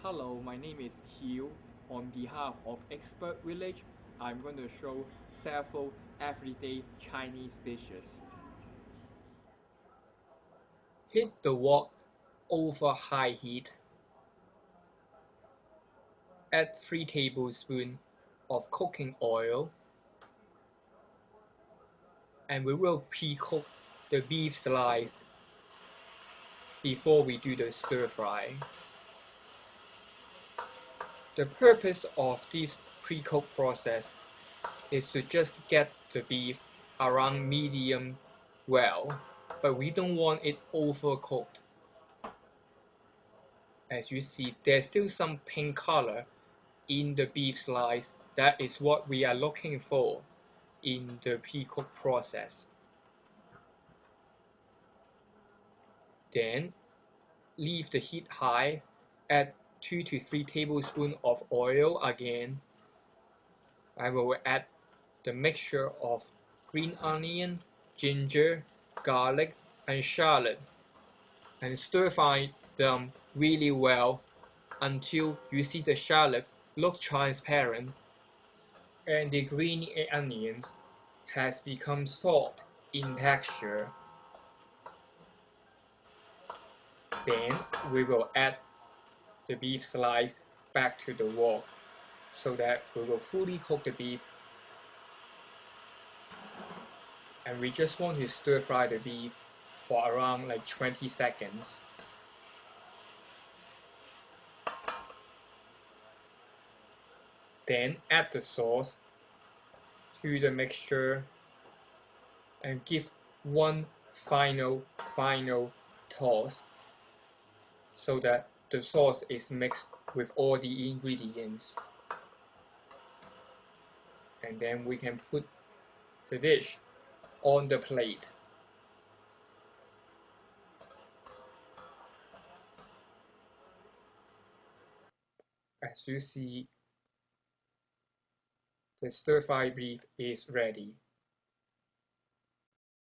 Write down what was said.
Hello, my name is Hugh. On behalf of Expert Village, I'm going to show several everyday Chinese dishes. Heat the wok over high heat. Add 3 tablespoons of cooking oil, and we will pre-cook the beef slice before we do the stir fry. The purpose of this pre-cook process is to just get the beef around medium well, but we don't want it overcooked. As you see, there's still some pink color in the beef slice. That is what we are looking for in the pre-cook process. Then leave the heat high, add 2 to 3 tablespoons of oil again. I will add the mixture of green onion, ginger, garlic, and shallot, and stir fry them really well until you see the shallots look transparent and the green onions has become soft in texture. Then we will add the beef slice back to the wok so that we will fully cook the beef, and we just want to stir fry the beef for around like 20 seconds. Then add the sauce to the mixture and give one final toss so that the sauce is mixed with all the ingredients. And then we can put the dish on the plate. As you see, the stir-fry beef is ready.